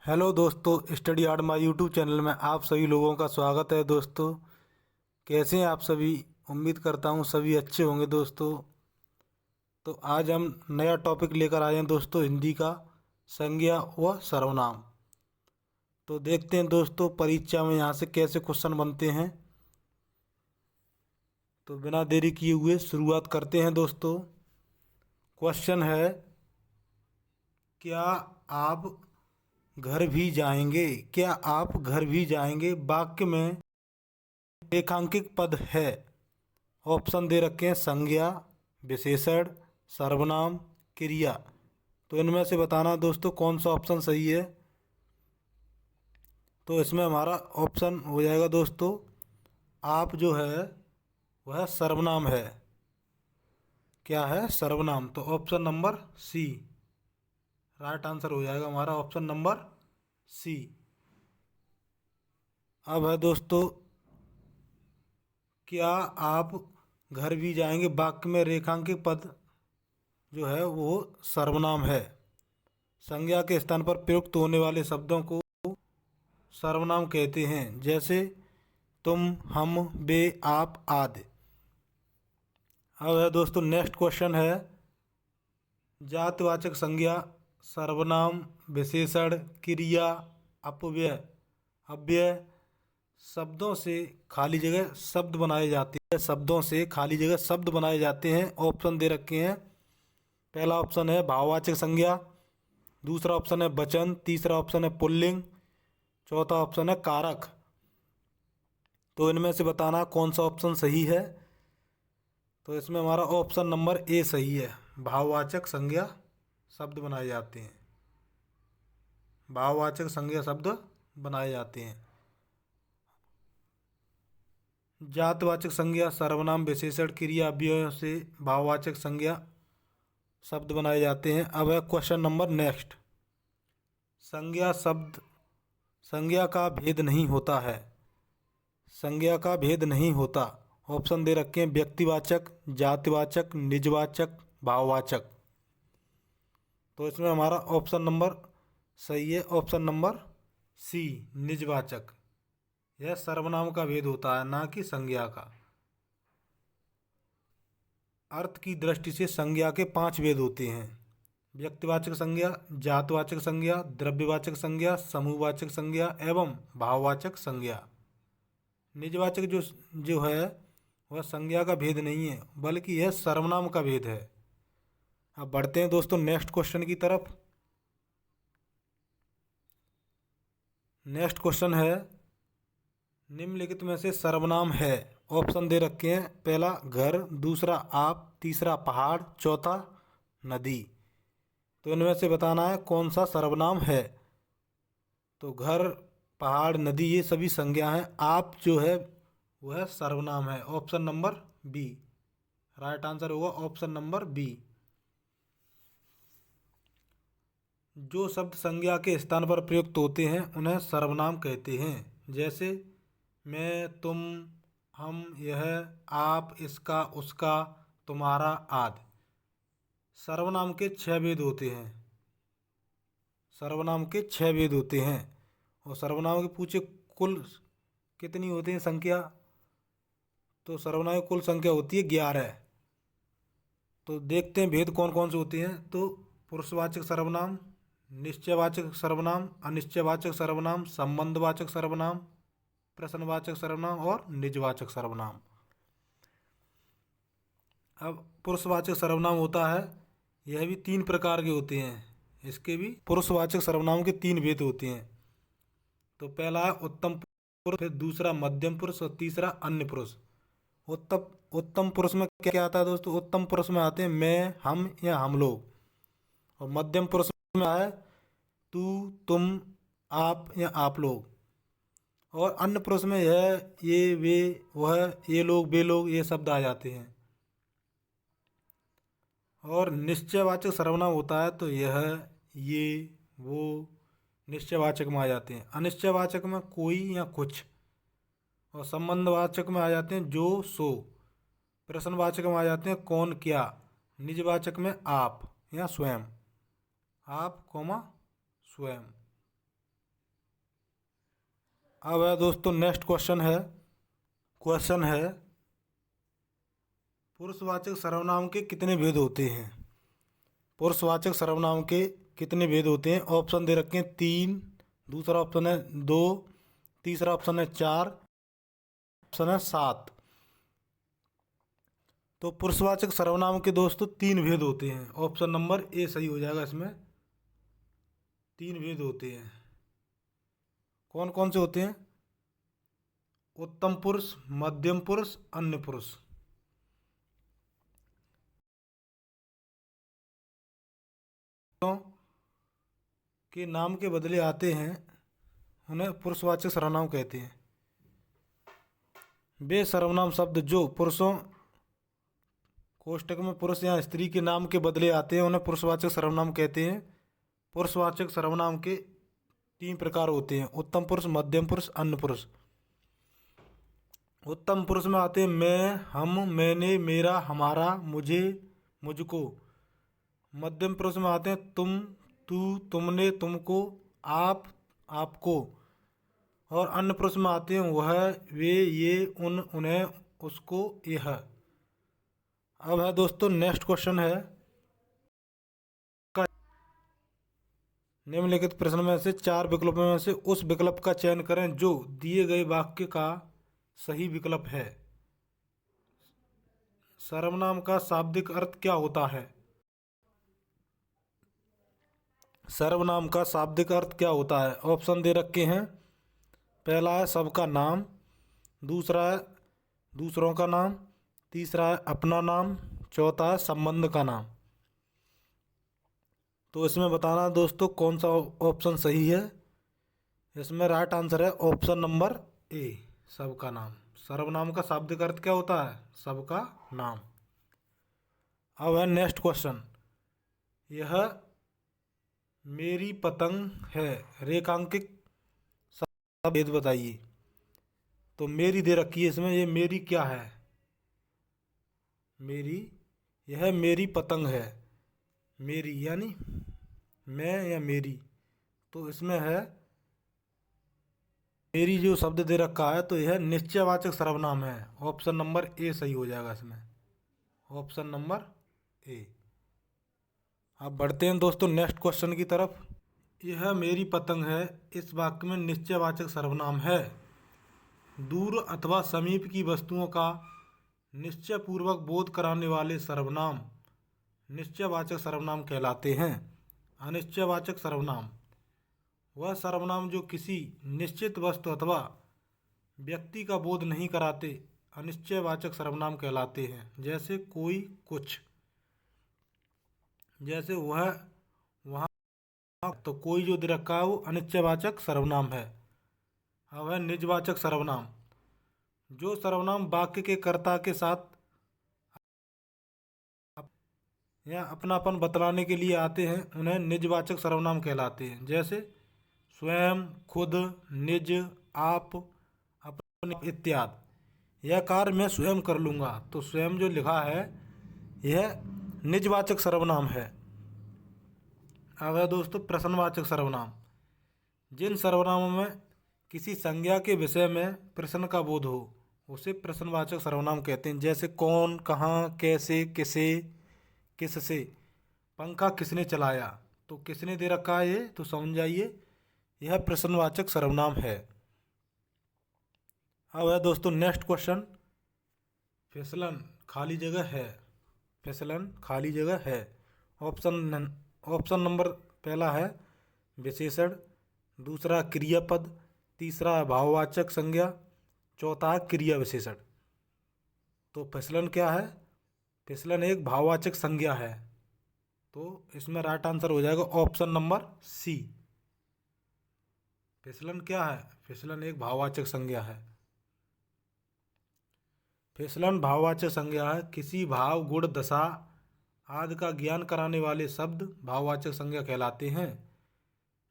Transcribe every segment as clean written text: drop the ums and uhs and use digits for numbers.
Hello दोस्तों, study art my YouTube channel में आप सभी लोगों का स्वागत है। दोस्तों, कैसे हैं आप सभी? उम्मीद करता हूं सभी अच्छे होंगे। दोस्तों, तो आज हम नया टॉपिक लेकर आए हैं दोस्तों, हिंदी का संज्ञा व सर्वनाम। तो देखते हैं दोस्तों परीक्षा में यहाँ से कैसे क्वेश्चन बनते हैं। तो बिना देरी किए हुए शुरुआत करते हैं दोस्तों। क्वेश्चन है, क्या आप घर भी जाएंगे? क्या आप घर भी जाएंगे वाक्य में रेखांकित पद है। ऑप्शन दे रखे हैं संज्ञा, विशेषण, सर्वनाम, क्रिया। तो इनमें से बताना दोस्तों कौन सा ऑप्शन सही है। तो इसमें हमारा ऑप्शन हो जाएगा दोस्तों, आप जो है वह सर्वनाम है। क्या है? सर्वनाम। तो option number C right answer हो जाएगा हमारा, ऑप्शन नंबर सी। अब है दोस्तों, क्या आप घर भी जाएंगे वाक्य में रेखांकित पद जो है वो सर्वनाम है। संज्ञा के स्थान पर प्रयुक्त होने वाले शब्दों को सर्वनाम कहते हैं, जैसे तुम, हम, वे, आप आदि। अब है दोस्तों नेक्स्ट क्वेश्चन है, जातिवाचक संज्ञा, सर्वनाम, विशेषण, क्रिया, अपव्यय, अव्यय शब्दों से खाली जगह शब्द बनाए जाते हैं। शब्दों से खाली जगह शब्द बनाए जाते हैं। ऑप्शन दे रखे हैं। पहला ऑप्शन है भाववाचक संज्ञा, दूसरा ऑप्शन है वचन, तीसरा ऑप्शन है पुल्लिंग, चौथा ऑप्शन है कारक। तो इनमें से बताना कौन सा ऑप्शन सही है। तो इसमें हमारा ऑप्शन नंबर ए सही है। भाववाचक संज्ञा शब्द बनाए जाते हैं। भाववाचक संज्ञा शब्द बनाए जाते हैं। जातवाचक संज्ञा, सर्वनाम, विशेषण, क्रिया, अव्ययों से भाववाचक संज्ञा शब्द बनाए जाते हैं। अब है क्वेश्चन नंबर नेक्स्ट, संज्ञा का भेद नहीं होता है। संज्ञा का भेद नहीं होता। ऑप्शन दे रखे हैं व्यक्तिवाचक, जातिवाचक, निजवाचक, भाववाचक। तो इसमें हमारा ऑप्शन नंबर सही है, ऑप्शन नंबर सी निजवाचक। यह सर्वनाम का भेद होता है, ना कि संज्ञा का। अर्थ की दृष्टि से संज्ञा के 5 भेद होते हैं। व्यक्तिवाचक संज्ञा, जातवाचक संज्ञा, द्रव्यवाचक संज्ञा, समूहवाचक संज्ञा एवं भाववाचक संज्ञा। निजवाचक जो जो है वह संज्ञा का भेद नहीं है, बल्कि यह सर्वनाम का भेद है। अब बढ़ते हैं दोस्तों नेक्स्ट क्वेश्चन की तरफ। नेक्स्ट क्वेश्चन है, निम्नलिखित में से सर्वनाम है। ऑप्शन दे रखे हैं, पहला घर, दूसरा आप, तीसरा पहाड़, चौथा नदी। तो इनमें से बताना है कौन सा सर्वनाम है। तो घर, पहाड़, नदी ये सभी संज्ञा हैं। आप जो है वह सर्वनाम है। Option number B right answer होगा, ऑप्शन नंबर बी। जो शब्द संज्ञा के स्थान पर प्रयुक्त होते हैं उन्हें सर्वनाम कहते हैं, जैसे मैं, तुम, हम, यह, आप, इसका, उसका, तुम्हारा आदि। सर्वनाम के 6 भेद होते हैं। सर्वनाम के 6 भेद होते हैं। और सर्वनाम के पूछे कुल कितनी होती है संख्या, तो सर्वनाम की कुल संख्या होती है 11। तो देखते हैं भेद कौन कौन से होते हैं। तो पुरुषवाचक सर्वनाम, निश्चयवाचक सर्वनाम, अनिश्चयवाचक सर्वनाम, संबंधवाचक सर्वनाम, प्रश्नवाचक सर्वनाम और निजवाचक सर्वनाम। अब पुरुषवाचक सर्वनाम होता है, यह भी 3 प्रकार के होते हैं। इसके भी पुरुषवाचक सर्वनाम के 3 भेद होते हैं। तो पहला है उत्तम पुरुष, फिर दूसरा मध्यम पुरुष और तीसरा अन्य पुरुष। उत्तम उत्तम पुरुष में क्या क्या आता है दोस्तों? उत्तम पुरुष में आते हैं मैं, हम या हम लोग। और मध्यम पुरुष में आया तू, तुम, आप या आप लोग। और अन्य पुरुष में यह, ये, वे, वह, ये लोग, वे लोग, ये शब्द आ जाते हैं। और निश्चयवाचक सर्वनाम होता है तो यह, ये, वो निश्चयवाचक में आ जाते हैं। अनिश्चयवाचक में कोई या कुछ। और संबंधवाचक में आ जाते हैं जो, सो। प्रश्नवाचक में आ जाते हैं कौन, क्या। निजवाचक में आप या स्वयं। आप, स्वयं। अब है दोस्तों नेक्स्ट क्वेश्चन है पुरुषवाचक सर्वनाम के कितने भेद होते हैं। पुरुषवाचक सर्वनाम के कितने भेद होते हैं। ऑप्शन दे रखे हैं 3, दूसरा ऑप्शन है 2, तीसरा ऑप्शन है 4, ऑप्शन है 7। तो पुरुषवाचक सर्वनाम के दोस्तों 3 भेद होते हैं। ऑप्शन नंबर ए सही हो जाएगा। इसमें 3 भेद होते हैं। कौन कौन से होते हैं। उत्तम पुरुष, मध्यम पुरुष, अन्य पुरुष। के नाम के बदले आते हैं उन्हें पुरुषवाचक सर्वनाम कहते हैं। वे सर्वनाम शब्द जो पुरुषों कोष्टक में पुरुष या स्त्री के नाम के बदले आते हैं उन्हें पुरुषवाचक सर्वनाम कहते हैं। पुरुषवाचक सर्वनाम के 3 प्रकार होते हैं। उत्तम पुरुष, मध्यम पुरुष, अन्य पुरुष। उत्तम पुरुष में आते हैं मैं, हम, मैंने, मेरा, हमारा, मुझे, मुझको। मध्यम पुरुष में आते हैं तुम, तू, तुमने, तुमको, आप, आपको। और अन्य पुरुष में आते हैं वह, वे, ये, उन, उन्हें, उसको, यह। अब है दोस्तों नेक्स्ट क्वेश्चन है निम्नलिखित प्रश्न में से 4 विकल्पों में से उस विकल्प का चयन करें जो दिए गए वाक्य का सही विकल्प है। सर्वनाम का शाब्दिक अर्थ क्या होता है। सर्वनाम का शाब्दिक अर्थ क्या होता है। ऑप्शन दे रखे हैं। पहला है सबका नाम, दूसरा है दूसरों का नाम, तीसरा है अपना नाम, चौथा है संबंध का नाम। तो इसमें बताना दोस्तों कौन सा ऑप्शन सही है। इसमें राइट आंसर है ऑप्शन नंबर ए, सबका नाम। सर्वनाम का शाब्दिक अर्थ क्या होता है। सबका नाम। अब है नेक्स्ट क्वेश्चन। यह मेरी पतंग है, रेखांकित सब भेद बताइए। तो मेरी दे रखी है इसमें। ये मेरी क्या है। मेरी, यह मेरी पतंग है। मेरी यानी मैं या मेरी। तो इसमें है मेरी जो शब्द दे रखा है तो यह निश्चयवाचक सर्वनाम है। ऑप्शन नंबर ए सही हो जाएगा इसमें। Option number A. अब बढ़ते हैं दोस्तों नेक्स्ट क्वेश्चन की तरफ। यह मेरी पतंग है इस वाक्य में निश्चयवाचक सर्वनाम है। दूर अथवा समीप की वस्तुओं का निश्चयपूर्वक बोध कराने वाले सर्वनाम निश्चयवाचक सर्वनाम कहलाते हैं। अनिश्चयवाचक सर्वनाम वह सर्वनाम जो किसी निश्चित वस्तु अथवा व्यक्ति का बोध नहीं कराते अनिश्चयवाचक सर्वनाम कहलाते हैं। जैसे कोई, कुछ। जैसे वह, वहाँ। तो कोई जो दे रखा है वो अनिश्चयवाचक सर्वनाम है। अब है निजवाचक सर्वनाम। जो सर्वनाम वाक्य के कर्ता के साथ या अपनापन बतलाने के लिए आते हैं उन्हें निजवाचक सर्वनाम कहलाते हैं। जैसे स्वयं, खुद, निज, आप, अपने इत्यादि। यह कार्य मैं स्वयं कर लूँगा। तो स्वयं जो लिखा है यह निजवाचक सर्वनाम है। अब है दोस्तों प्रश्नवाचक सर्वनाम। जिन सर्वनामों में किसी संज्ञा के विषय में प्रश्न का बोध हो उसे प्रश्नवाचक सर्वनाम कहते हैं। जैसे कौन, कहाँ, कैसे, किसे, किससे। पंखा किसने चलाया। तो किसने दे रखा है ये तो समझ जाइए यह प्रश्नवाचक सर्वनाम है। अब है दोस्तों नेक्स्ट क्वेश्चन। फिसलन खाली जगह है। फिसलन खाली जगह है। ऑप्शन नंबर पहला है विशेषण, दूसरा क्रियापद, तीसरा भाववाचक संज्ञा, चौथा क्रिया विशेषण। तो फिसलन क्या है। फिसलन एक भाववाचक संज्ञा है। तो इसमें राइट आंसर हो जाएगा ऑप्शन नंबर सी। फिसलन क्या है। फिसलन एक भाववाचक संज्ञा है। फिसलन भाववाचक संज्ञा है। किसी भाव, गुण, दशा आदि का ज्ञान कराने वाले शब्द भाववाचक संज्ञा कहलाते हैं।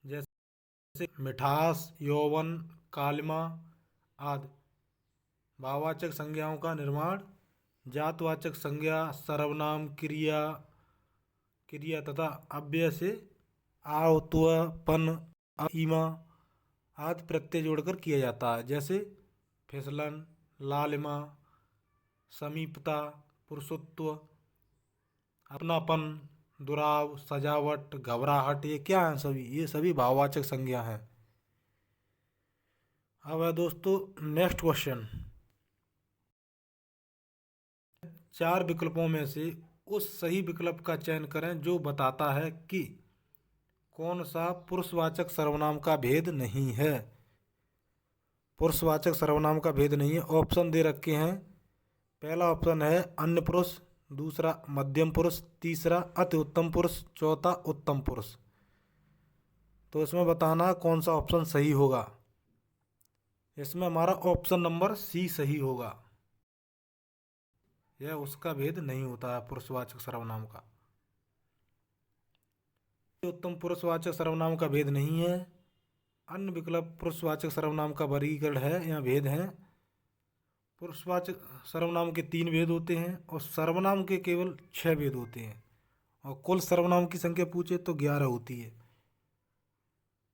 जैसे मिठास, यौवन, कालिमा आदि। भाववाचक संज्ञाओं का निर्माण जातवाचक संज्ञा, सर्वनाम, क्रिया क्रिया तथा अव्यय से आवत्व, पन, इमा आदि प्रत्यय जोड़कर किया जाता है, जैसे फिसलन, लालिमा, समीपता, पुरुषत्व, अपनापन, दुराव, सजावट, घबराहट। ये क्या है? सभी ये सभी भाववाचक संज्ञा हैं। अब है दोस्तों नेक्स्ट क्वेश्चन। चार विकल्पों में से उस सही विकल्प का चयन करें जो बताता है कि कौन सा पुरुषवाचक सर्वनाम का भेद नहीं है। पुरुषवाचक सर्वनाम का भेद नहीं है। ऑप्शन दे रखे हैं। पहला ऑप्शन है अन्य पुरुष, दूसरा मध्यम पुरुष, तीसरा अति उत्तम पुरुष, चौथा उत्तम पुरुष। तो इसमें बताना कौन सा ऑप्शन सही होगा। इसमें हमारा ऑप्शन नंबर सी सही होगा। यह उसका भेद नहीं होता है पुरुषवाचक सर्वनाम का। उत्तम पुरुषवाचक सर्वनाम का भेद नहीं है। अन्य विकल्प पुरुषवाचक सर्वनाम का वर्गीकरण है या भेद है। पुरुषवाचक सर्वनाम के 3 भेद होते हैं और सर्वनाम के केवल 6 भेद होते हैं, और कुल सर्वनाम की संख्या पूछे तो 11 होती है।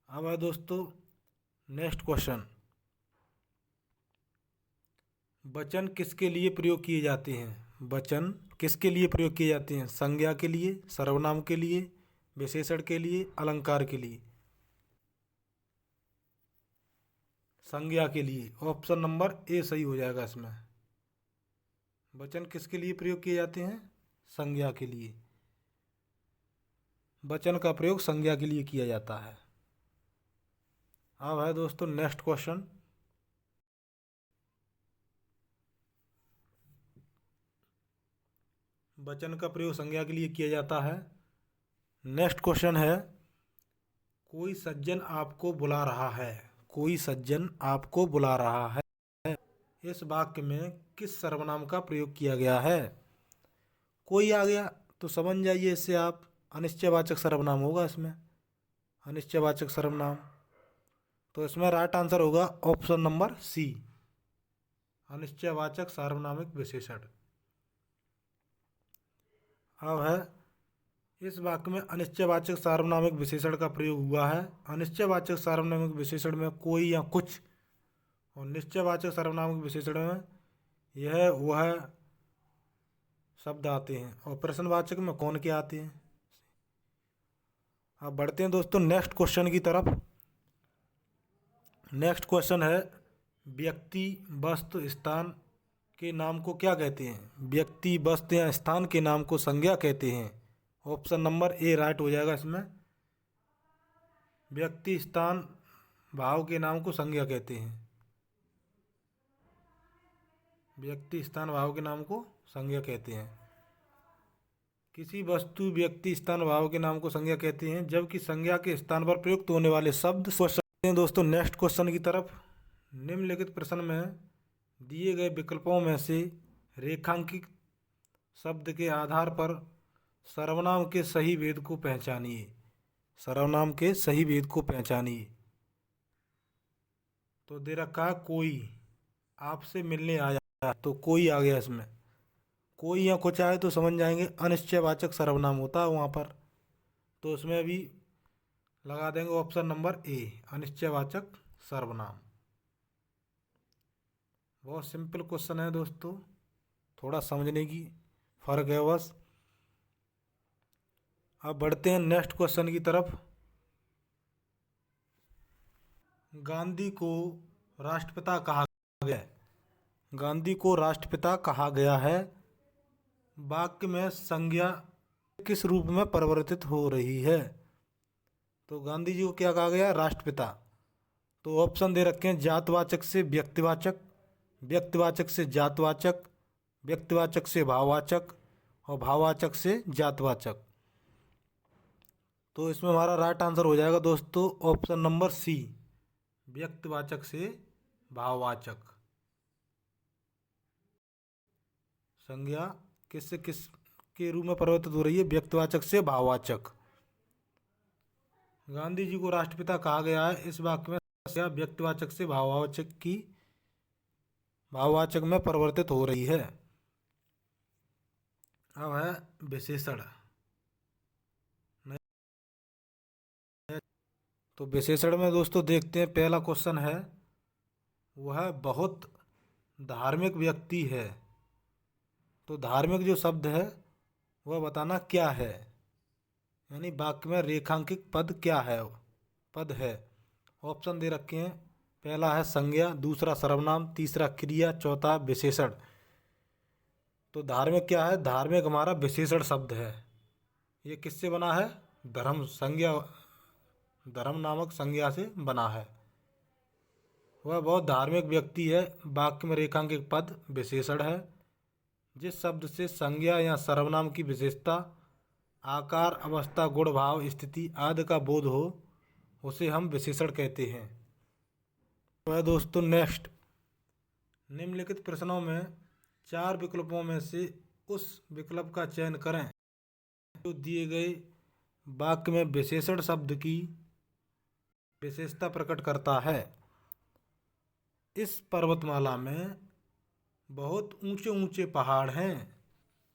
अब है दोस्तों नेक्स्ट क्वेश्चन। वचन किसके लिए प्रयोग किए जाते हैं? वचन किसके लिए प्रयोग किए जाते हैं? संज्ञा के लिए, सर्वनाम के लिए, विशेषण के लिए, अलंकार के लिए। संज्ञा के लिए। ऑप्शन नंबर ए सही हो जाएगा इसमें। वचन किसके लिए प्रयोग किए जाते हैं? संज्ञा के लिए। वचन का प्रयोग संज्ञा के लिए किया जाता है। अब है दोस्तों नेक्स्ट क्वेश्चन। वचन का प्रयोग संज्ञा के लिए किया जाता है। नेक्स्ट क्वेश्चन है कोई सज्जन आपको बुला रहा है। कोई सज्जन आपको बुला रहा है। इस वाक्य में किस सर्वनाम का प्रयोग किया गया है? कोई आ गया तो समझ जाइए इससे आप, अनिश्चयवाचक सर्वनाम होगा इसमें। अनिश्चयवाचक सर्वनाम। तो इसमें राइट आंसर होगा ऑप्शन नंबर सी, अनिश्चयवाचक सार्वनामिक विशेषण। अब है इस वाक्य में अनिश्चयवाचक सार्वनामिक विशेषण का प्रयोग हुआ है। अनिश्चयवाचक सार्वनामिक विशेषण में कोई या कुछ, और निश्चयवाचक सार्वनामिक विशेषण में यह वह शब्द आते हैं, और प्रश्नवाचक में कौन के आते हैं। अब बढ़ते हैं दोस्तों नेक्स्ट क्वेश्चन की तरफ। नेक्स्ट क्वेश्चन है व्यक्ति, वस्तु, स्थान के नाम को क्या कहते हैं? व्यक्ति, वस्तु या स्थान के नाम को संज्ञा कहते हैं। ऑप्शन नंबर ए राइट हो जाएगा इसमें। व्यक्ति, स्थान, भाव के नाम को संज्ञा कहते हैं। व्यक्ति, स्थान, भाव के नाम को संज्ञा कहते हैं। किसी वस्तु, व्यक्ति, स्थान, भाव के नाम को संज्ञा कहते हैं, जबकि संज्ञा के स्थान पर प्रयुक्त होने वाले शब्द क्वेश्चन। दोस्तों नेक्स्ट क्वेश्चन की तरफ। निम्नलिखित प्रश्न में दिए गए विकल्पों में से रेखांकित शब्द के आधार पर सर्वनाम के सही भेद को पहचानिए। सर्वनाम के सही भेद को पहचानिए। तो दे रखा है कोई आपसे मिलने आया, तो कोई आ गया इसमें। कोई या कुछ आए तो समझ जाएंगे अनिश्चयवाचक सर्वनाम होता है वहाँ पर। तो उसमें भी लगा देंगे ऑप्शन नंबर ए, अनिश्चयवाचक सर्वनाम। बहुत सिंपल क्वेश्चन है दोस्तों, थोड़ा समझने की फर्क है बस। अब बढ़ते हैं नेक्स्ट क्वेश्चन की तरफ। गांधी को राष्ट्रपिता कहा गया है। गांधी को राष्ट्रपिता कहा गया है। वाक्य में संज्ञा किस रूप में परिवर्तित हो रही है? तो गांधी जी को क्या कहा गया? राष्ट्रपिता। तो ऑप्शन दे रखे हैं जातवाचक से व्यक्तिवाचक, व्यक्तिवाचक से जातवाचक, व्यक्तिवाचक से भाववाचक, और भाववाचक से जातवाचक। तो इसमें हमारा राइट आंसर हो जाएगा दोस्तों ऑप्शन नंबर सी, व्यक्तिवाचक से भाववाचक। संज्ञा किससे किस के रूप में परिवर्तित हो रही है? व्यक्तिवाचक से भाववाचक। गांधी जी को राष्ट्रपिता कहा गया है, इस वाक्य में व्यक्तिवाचक से भाववाचक की भाववाचक में परिवर्तित हो रही है। अब है विशेषण। तो विशेषण में दोस्तों देखते हैं, पहला क्वेश्चन है, वह बहुत धार्मिक व्यक्ति है। तो धार्मिक जो शब्द है वह बताना क्या है, यानी वाक्य में रेखांकित पद क्या है, पद है। ऑप्शन दे रखे हैं, पहला है संज्ञा, दूसरा सर्वनाम, तीसरा क्रिया, चौथा विशेषण। तो धार्मिक क्या है, धार्मिक हमारा विशेषण शब्द है। ये किससे बना है, धर्म संज्ञा, धर्म नामक संज्ञा से बना है। वह बहुत धार्मिक व्यक्ति है, वाक्य में रेखांकित पद विशेषण है। जिस शब्द से संज्ञा या सर्वनाम की विशेषता, आकार, अवस्था, गुण, भाव, स्थिति आदि का बोध हो, उसे हम विशेषण कहते हैं। वह दोस्तों नेक्स्ट, निम्नलिखित प्रश्नों में 4 विकल्पों में से उस विकल्प का चयन करें जो दिए गए वाक्य में विशेषण शब्द की विशेषता प्रकट करता है। इस पर्वतमाला में बहुत ऊंचे ऊंचे पहाड़ हैं।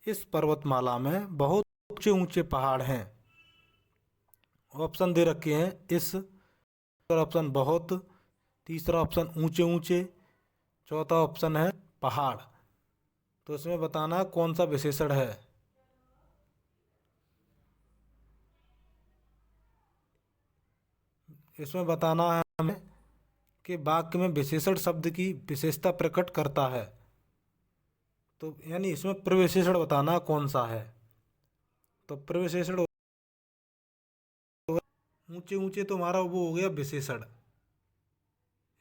इस पर्वतमाला में बहुत ऊंचे ऊंचे पहाड़ हैं। ऑप्शन दे रखे हैं, इस, ऑप्शन बहुत, तीसरा ऑप्शन ऊंचे ऊंचे, चौथा ऑप्शन है पहाड़। तो इसमें बताना कौन सा विशेषण है। इसमें बताना है हमें कि वाक्य में विशेषण शब्द की विशेषता प्रकट करता है। तो यानी इसमें प्रविशेषण बताना कौन सा है। तो प्रविशेषण ऊंचे ऊंचे तो हमारा वो हो गया विशेषण।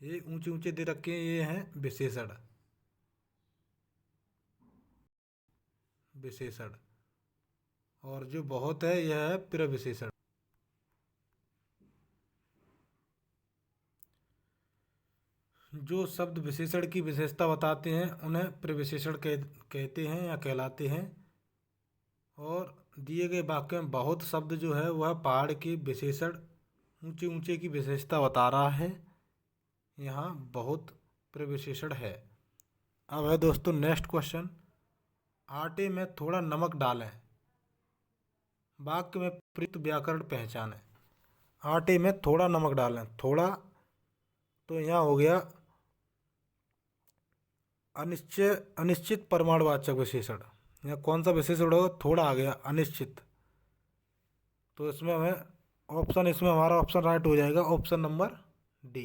ये ऊंचे ऊंचे दे रखे हैं, ये हैं विशेषण। विशेषण और जो बहुत है यह है प्रविशेषण। जो शब्द विशेषण की विशेषता बताते हैं उन्हें प्रविशेषण कहते हैं या कहलाते हैं। और दिए गए वाक्य में बहुत शब्द जो है वह पहाड़ के विशेषण, ऊंचे ऊंचे की विशेषता बता रहा है। यहाँ बहुत प्रविशेषण है। अब है दोस्तों नेक्स्ट क्वेश्चन, आटे में थोड़ा नमक डालें, वाक्य में प्रयुक्त व्याकरण पहचानें। आटे में थोड़ा नमक डालें, थोड़ा तो यहाँ हो गया अनिश्चित परिमाणवाचक विशेषण। यहाँ कौन सा विशेषण होगा, थोड़ा आ गया, अनिश्चित। तो इसमें हमें ऑप्शन, इसमें हमारा ऑप्शन राइट हो जाएगा, ऑप्शन नंबर डी।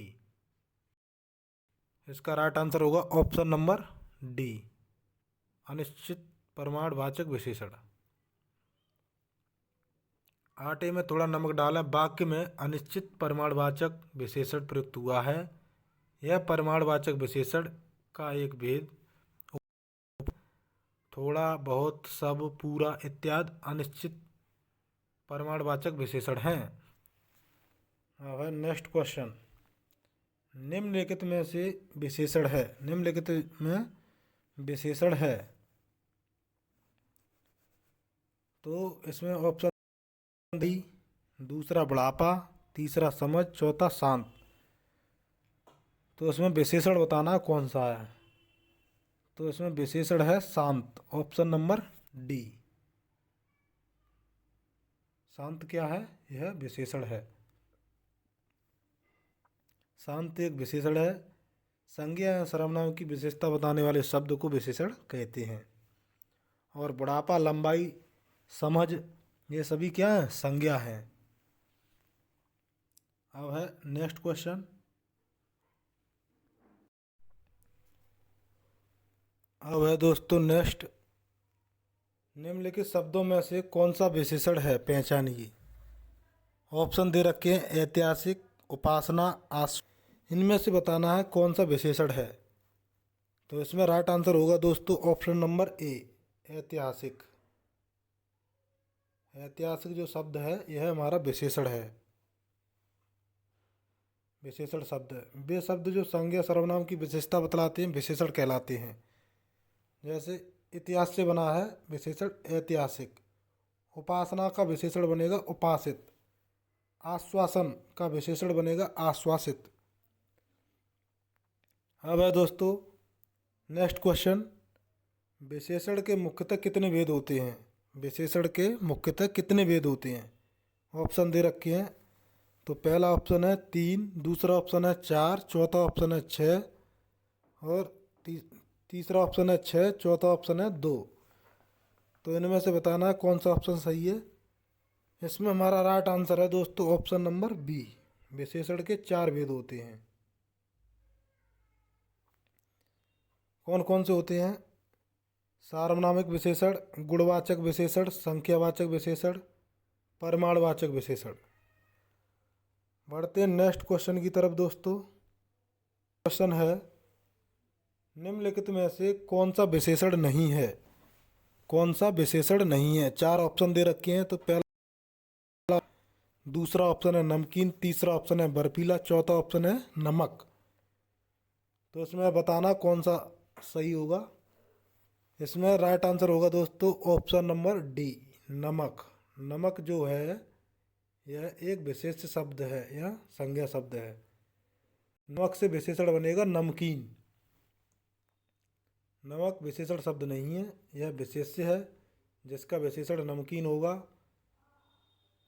इसका राइट आंसर होगा ऑप्शन नंबर डी, अनिश्चित परिमाणवाचक विशेषण। आटे में थोड़ा नमक डालें, वाक्य में अनिश्चित परिमाणवाचक विशेषण प्रयुक्त हुआ है। यह परिमाणवाचक विशेषण का एक भेद थोड़ा, बहुत, सब, पूरा इत्यादि अनिश्चित परिमाणवाचक विशेषण हैं। अब है नेक्स्ट क्वेश्चन, निम्नलिखित में से विशेषण है, निम्नलिखित में विशेषण है। तो इसमें ऑप्शन डी, दूसरा बुढ़ापा, तीसरा समझ, चौथा शांत। तो इसमें विशेषण बताना कौन सा है। तो इसमें विशेषण है शांत, ऑप्शन नंबर डी। शांत क्या है, यह विशेषण है। शांत एक विशेषण है। संज्ञा या सर्वनाम की विशेषता बताने वाले शब्द को विशेषण कहते हैं। और बुढ़ापा, लंबाई, समझ, ये सभी क्या है, संज्ञा है। अब है नेक्स्ट क्वेश्चन, अब है दोस्तों नेक्स्ट, निम्नलिखित शब्दों में से कौन सा विशेषण है, पहचानिए। ऑप्शन दे रखे हैं, ऐतिहासिक, उपासना, इनमें से बताना है कौन सा विशेषण है। तो इसमें राइट आंसर होगा दोस्तों ऑप्शन नंबर ए, ऐतिहासिक। ऐतिहासिक जो शब्द है यह हमारा विशेषण है, विशेषण शब्द है। वे शब्द जो संज्ञा सर्वनाम की विशेषता बतलाते हैं विशेषण कहलाते हैं। जैसे इतिहास से बना है विशेषण ऐतिहासिक, उपासना का विशेषण बनेगा उपासित, आश्वासन का विशेषण बनेगा आश्वासित। अब है दोस्तों नेक्स्ट क्वेश्चन, विशेषण के मुख्यतः कितने भेद होते हैं। विशेषण के मुख्यतः कितने भेद होते हैं। ऑप्शन दे रखे हैं, तो पहला ऑप्शन है 3, दूसरा ऑप्शन है 4, चौथा ऑप्शन है 6 और तीसरा ऑप्शन है 6, चौथा ऑप्शन है 2। तो इनमें से बताना है कौन सा ऑप्शन सही है। इसमें हमारा राइट आंसर है दोस्तों ऑप्शन नंबर बी, विशेषण के 4 भेद होते हैं। कौन कौन से होते हैं? सार्वनामिक विशेषण, गुणवाचक विशेषण, संख्यावाचक विशेषण, परिमाणवाचक विशेषण। बढ़ते हैं नेक्स्ट क्वेश्चन की तरफ दोस्तों। क्वेश्चन है निम्नलिखित में से कौन सा विशेषण नहीं है? कौन सा विशेषण नहीं है? 4 ऑप्शन दे रखे हैं। तो पहला, दूसरा ऑप्शन है नमकीन, तीसरा ऑप्शन है बर्फीला, चौथा ऑप्शन है नमक। तो इसमें बताना कौन सा सही होगा। इसमें राइट आंसर होगा दोस्तों ऑप्शन नंबर डी, नमक। नमक जो है यह एक विशेष शब्द है, यह संज्ञा शब्द है। नमक से विशेषण बनेगा नमकीन। नमक विशेषण शब्द नहीं है, यह विशेष्य है जिसका विशेषण नमकीन होगा।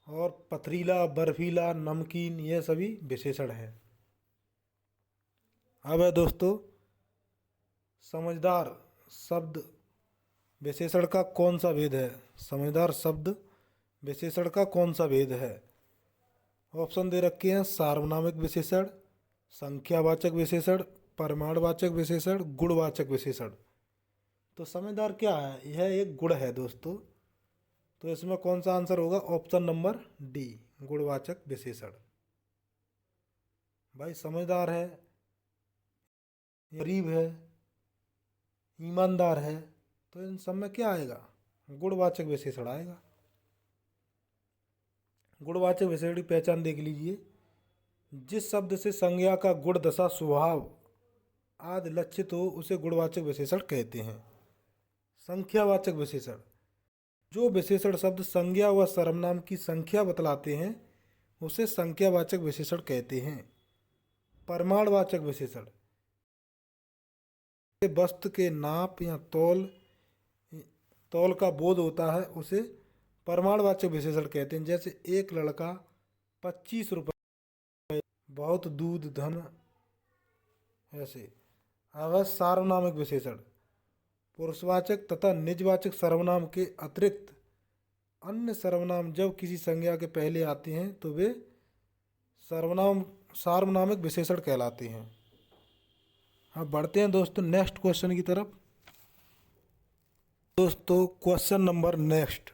और पथरीला, बर्फीला, नमकीन ये सभी विशेषण हैं। अब है दोस्तों समझदार शब्द विशेषण का कौन सा भेद है? समझदार शब्द विशेषण का कौन सा भेद है? ऑप्शन दे रखे हैं सार्वनामिक विशेषण, संख्यावाचक विशेषण, परिमाणवाचक विशेषण, गुणवाचक विशेषण। तो समझदार क्या है? यह एक गुण है दोस्तों। तो इसमें कौन सा आंसर होगा? ऑप्शन नंबर डी, गुणवाचक विशेषण। भाई समझदार है, गरीब है, ईमानदार है, तो इन सब में क्या आएगा? गुणवाचक विशेषण आएगा। गुणवाचक विशेषण की पहचान देख लीजिए। जिस शब्द से संज्ञा का गुण, दशा, स्वभाव आदि लक्षित हो उसे गुणवाचक विशेषण कहते हैं। संख्यावाचक विशेषण, जो विशेषण शब्द संज्ञा व सर्वनाम की संख्या बतलाते हैं उसे संख्यावाचक विशेषण कहते हैं। परिमाणवाचक विशेषण, वस्तु के नाप या तौल का बोध होता है उसे परिमाणवाचक विशेषण कहते हैं। जैसे एक लड़का 25 रुपये, बहुत दूध, धन, ऐसे। अब सार्वनामिक विशेषण, पुरुषवाचक तथा निजवाचक सर्वनाम के अतिरिक्त अन्य सर्वनाम जब किसी संज्ञा के पहले आते हैं तो वे सार्वनामिक विशेषण कहलाते हैं। अब बढ़ते हैं दोस्तों नेक्स्ट क्वेश्चन की तरफ। दोस्तों क्वेश्चन नंबर नेक्स्ट,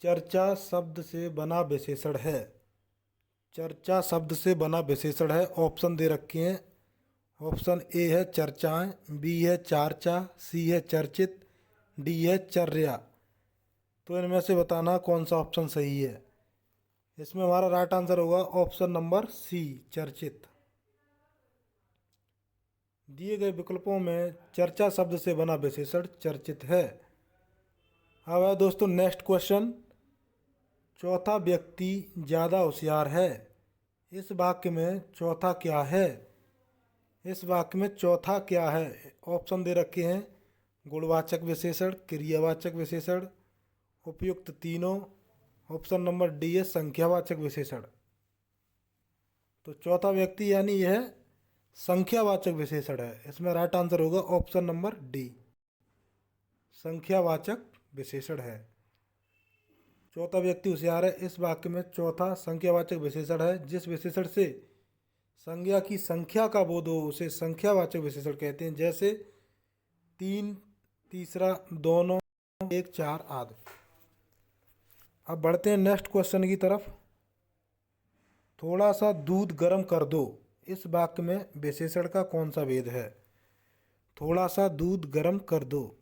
चर्चा शब्द से बना विशेषण है। चर्चा शब्द से बना विशेषण है। ऑप्शन दे रखे हैं। ऑप्शन ए है चर्चाएं, बी है चार्चा, सी है चर्चित, डी है चर्या। तो इनमें से बताना कौन सा ऑप्शन सही है। इसमें हमारा राइट आंसर होगा ऑप्शन नंबर सी, चर्चित। दिए गए विकल्पों में चर्चा शब्द से बना विशेषण चर्चित है। अब है दोस्तों नेक्स्ट क्वेश्चन, चौथा व्यक्ति ज़्यादा होशियार है। इस वाक्य में चौथा क्या है? इस वाक्य में चौथा क्या है? ऑप्शन दे रखे हैं गुणवाचक विशेषण, क्रियावाचक विशेषण, उपयुक्त तीनों। ऑप्शन नंबर डी है संख्यावाचक विशेषण। तो चौथा व्यक्ति यानी यह संख्यावाचक विशेषण है। इसमें राइट आंसर होगा ऑप्शन नंबर डी, संख्यावाचक विशेषण है। चौथा व्यक्ति होशियार है, इस वाक्य में चौथा संख्यावाचक विशेषण है। जिस विशेषण से संज्ञा की संख्या का बोध हो उसे संख्यावाचक विशेषण कहते हैं। जैसे 3, तीसरा, दोनों, 1, 4 आदि। अब बढ़ते हैं नेक्स्ट क्वेश्चन की तरफ। थोड़ा सा दूध गर्म कर दो, इस वाक्य में विशेषण का कौन सा भेद है? थोड़ा सा दूध गर्म कर दो,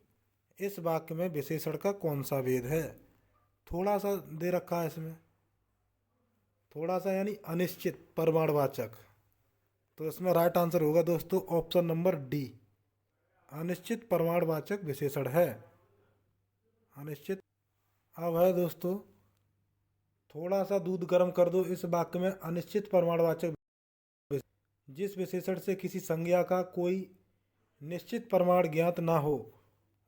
इस वाक्य में विशेषण का कौन सा भेद है? थोड़ा सा दे रखा है इसमें। थोड़ा सा यानी अनिश्चित परिमाणवाचक। तो इसमें राइट आंसर होगा दोस्तों ऑप्शन नंबर डी, अनिश्चित परिमाणवाचक विशेषण है। अनिश्चित। अब है दोस्तों थोड़ा सा दूध गर्म कर दो, इस वाक्य में अनिश्चित परिमाणवाचक, जिस विशेषण से किसी संज्ञा का कोई निश्चित परिमाण ज्ञात ना हो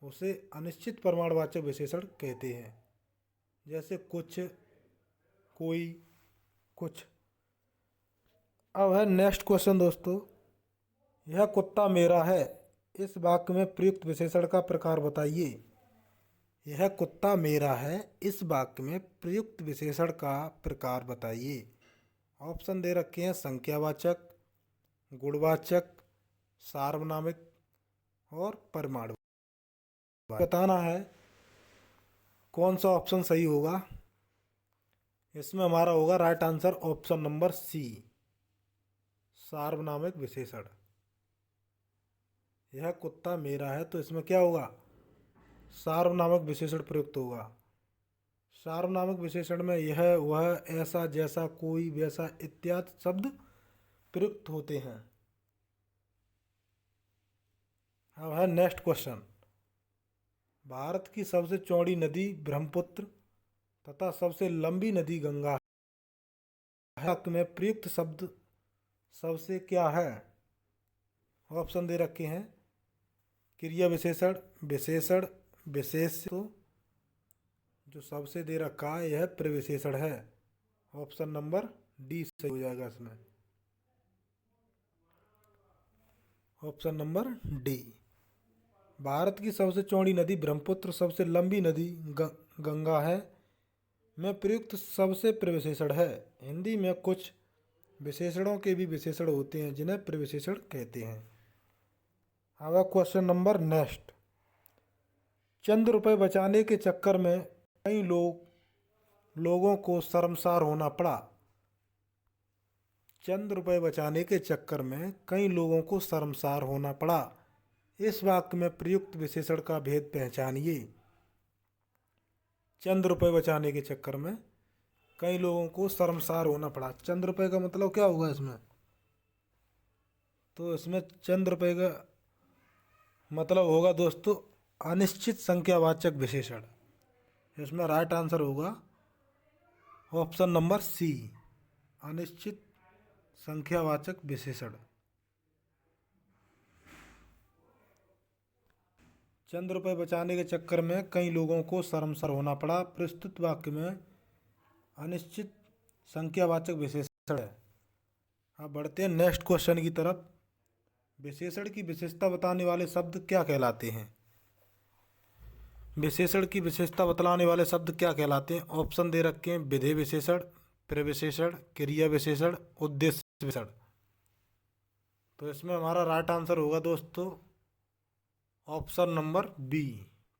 उसे अनिश्चित परिमाणवाचक विशेषण कहते हैं। जैसे कुछ, कोई, कुछ। अब है नेक्स्ट क्वेश्चन दोस्तों, यह कुत्ता मेरा है, इस वाक्य में प्रयुक्त विशेषण का प्रकार बताइए। यह कुत्ता मेरा है, इस वाक्य में प्रयुक्त विशेषण का प्रकार बताइए। ऑप्शन दे रखे हैं संख्यावाचक, गुणवाचक, सार्वनामिक और परमाणु। बताना है कौन सा ऑप्शन सही होगा। इसमें हमारा होगा right answer option number C, सार्वनामिक विशेषण। यह कुत्ता मेरा है, तो इसमें क्या होगा, सार्वनामिक विशेषण प्रयुक्त होगा। सार्वनामिक विशेषण में यह, वह, ऐसा, जैसा, कोई, वैसा इत्यादि शब्द प्रयुक्त होते हैं। अब है नेक्स्ट क्वेश्चन, भारत की सबसे चौड़ी नदी ब्रह्मपुत्र तथा सबसे लंबी नदी गंगा है, में प्रयुक्त शब्द सबसे क्या है। ऑप्शन दे रखे हैं क्रिया विशेषण, विशेषण, विशेष। तो जो सबसे दे रखा है यह प्रविशेषण है। ऑप्शन नंबर डी सही हो जाएगा इसमें, ऑप्शन नंबर डी। भारत की सबसे चौड़ी नदी ब्रह्मपुत्र, सबसे लंबी नदी गंगा है में प्रयुक्त सबसे प्रविशेषण है। हिंदी में कुछ विशेषणों के भी विशेषण होते हैं जिन्हें प्रविशेषण कहते हैं। अब क्वेश्चन नंबर नेक्स्ट, चंद रुपए बचाने के चक्कर में कई लोगों को शर्मसार होना पड़ा। चंद रुपए बचाने के चक्कर में कई लोगों को शर्मसार होना पड़ा, इस वाक्य में प्रयुक्त विशेषण का भेद पहचानिए। चंद रुपए बचाने के चक्कर में कई लोगों को शर्मसार होना पड़ा, चंद रुपए का मतलब क्या होगा इसमें, तो इसमें चंद रुपए का मतलब होगा दोस्तों अनिश्चित संख्यावाचक विशेषण। इसमें राइट आंसर होगा ऑप्शन नंबर सी, अनिश्चित संख्यावाचक विशेषण। चंद रुपए बचाने के चक्कर में कई लोगों को शर्मसार होना पड़ा, प्रस्तुत वाक्य में अनिश्चित संख्यावाचक विशेषण है। अब बढ़ते हैं नेक्स्ट क्वेश्चन की तरफ। विशेषण की विशेषता बताने वाले शब्द क्या कहलाते हैं। विशेषण की विशेषता बतलाने वाले शब्द क्या कहलाते हैं। ऑप्शन दे रखे हैं विधेय विशेषण, प्रविशेषण, क्रिया विशेषण, उद्देश्य विशेषण। तो इसमें हमारा राइट आंसर होगा दोस्तों ऑप्शन नंबर बी,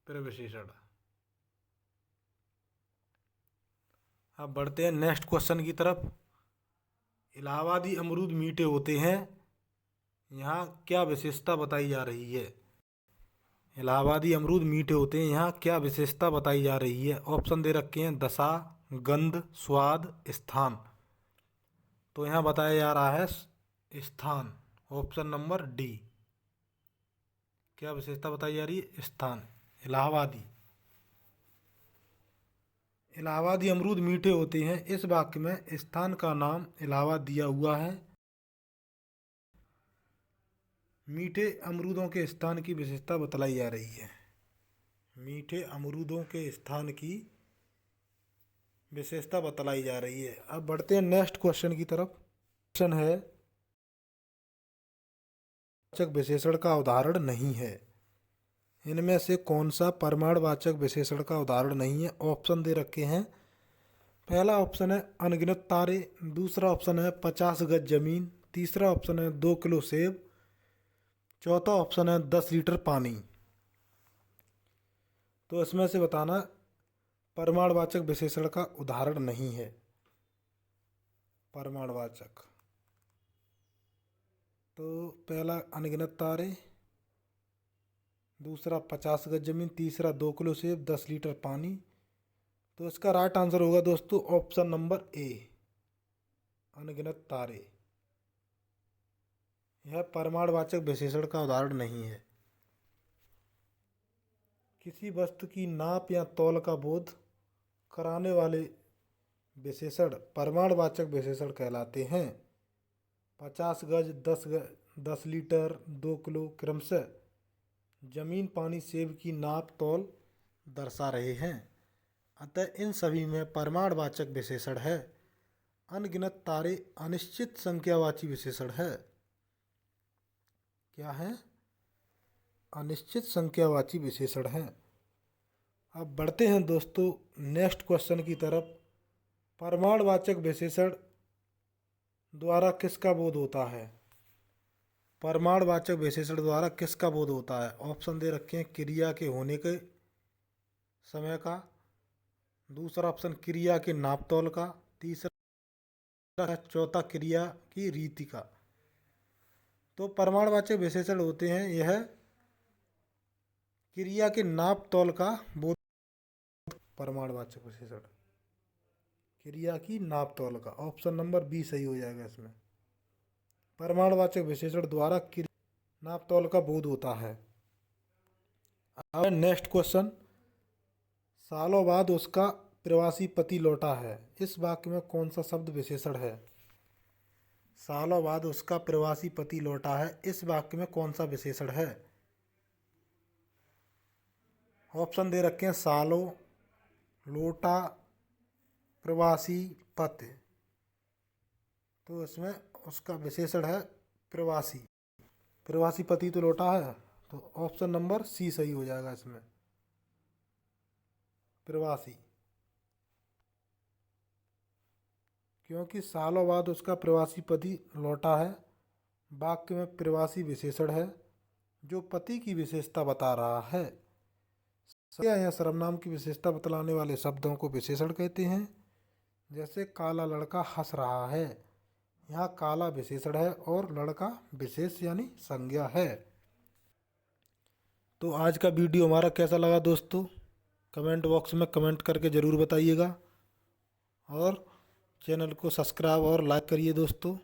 प्रविशेषण। अब बढ़ते हैं नेक्स्ट क्वेश्चन की तरफ। इलाहाबादी अमरूद मीठे होते हैं, यहाँ क्या विशेषता बताई जा रही है। इलाहाबादी अमरूद मीठे होते हैं, यहाँ क्या विशेषता बताई जा रही है। ऑप्शन दे रखे हैं दशा, गंध, स्वाद, स्थान। तो यहाँ बताया जा रहा है स्थान, ऑप्शन नंबर डी। क्या विशेषता बताई जा रही है, स्थान। इलाहाबादी अमरूद मीठे होते हैं, इस वाक्य में स्थान का नाम इलाहाबाद दिया हुआ है। मीठे अमरूदों के स्थान की विशेषता बतलाई जा रही है। मीठे अमरूदों के स्थान की विशेषता बतलाई जा रही है। अब बढ़ते हैं नेक्स्ट क्वेश्चन की तरफ। क्वेश्चन है विशेषण का उदाहरण नहीं है, इनमें से कौन सा परमाणुवाचक विशेषण का उदाहरण नहीं है। ऑप्शन दे रखे हैं, पहला ऑप्शन है अनगिनत तारे, दूसरा ऑप्शन है 50 गज जमीन, तीसरा ऑप्शन है 2 किलो सेब, चौथा ऑप्शन है 10 लीटर पानी। तो इसमें से बताना परमाणुवाचक विशेषण का उदाहरण नहीं है। परमाणुवाचक तो पहला अनगिनत तारे, दूसरा 50 गज जमीन, तीसरा 2 किलो सेब, 10 लीटर पानी। तो इसका राइट आंसर होगा दोस्तों ऑप्शन नंबर ए, अनगिनत तारे। यह परमाणुवाचक विशेषण का उदाहरण नहीं है। किसी वस्तु की नाप या तौल का बोध कराने वाले विशेषण परमाणुवाचक विशेषण कहलाते हैं। 50 गज, 10 लीटर, 2 किलो क्रमशः जमीन, पानी, सेब की नाप तौल दर्शा रहे हैं, अतः इन सभी में परमाणुवाचक विशेषण है। अनगिनत तारे अनिश्चित संख्यावाची विशेषण है। क्या है? अनिश्चित संख्यावाची विशेषण है। अब बढ़ते हैं दोस्तों नेक्स्ट क्वेश्चन की तरफ। प्रमाणवाचक विशेषण द्वारा किसका बोध होता है? प्रमाणवाचक विशेषण द्वारा किसका बोध होता है? ऑप्शन दे रखे हैं क्रिया के होने के समय का, दूसरा ऑप्शन क्रिया के नापतोल का, तीसरा चौथा क्रिया की रीति का। तो प्रमाणवाचक विशेषण होते हैं यह क्रिया के नापतोल का बोध। प्रमाणवाचक विशेषण क्रिया की नापतोल का, ऑप्शन नंबर बी सही हो जाएगा इसमें। प्रमाणवाचक विशेषण द्वारा नापतोल का बोध होता है। अब नेक्स्ट क्वेश्चन, सालों बाद उसका प्रवासी पति लौटा है, इस वाक्य में कौन सा शब्द विशेषण है? सालों बाद उसका प्रवासी पति लौटा है, इस वाक्य में कौन सा विशेषण है? ऑप्शन दे रखे हैं सालों, लौटा, प्रवासी, पति। तो इसमें उसका विशेषण है प्रवासी। प्रवासी पति तो लौटा है, तो ऑप्शन नंबर सी सही हो जाएगा इसमें, प्रवासी। क्योंकि सालों बाद उसका प्रवासी पति लौटा है, वाक्य में प्रवासी विशेषण है जो पति की विशेषता बता रहा है। संज्ञा या सर्वनाम की विशेषता बतलाने वाले शब्दों को विशेषण कहते हैं। जैसे काला लड़का हंस रहा है, यहाँ काला विशेषण है और लड़का विशेष यानी संज्ञा है। तो आज का वीडियो हमारा कैसा लगा दोस्तों, कमेंट बॉक्स में कमेंट करके ज़रूर बताइएगा और चैनल को सब्सक्राइब और लाइक करिए दोस्तों।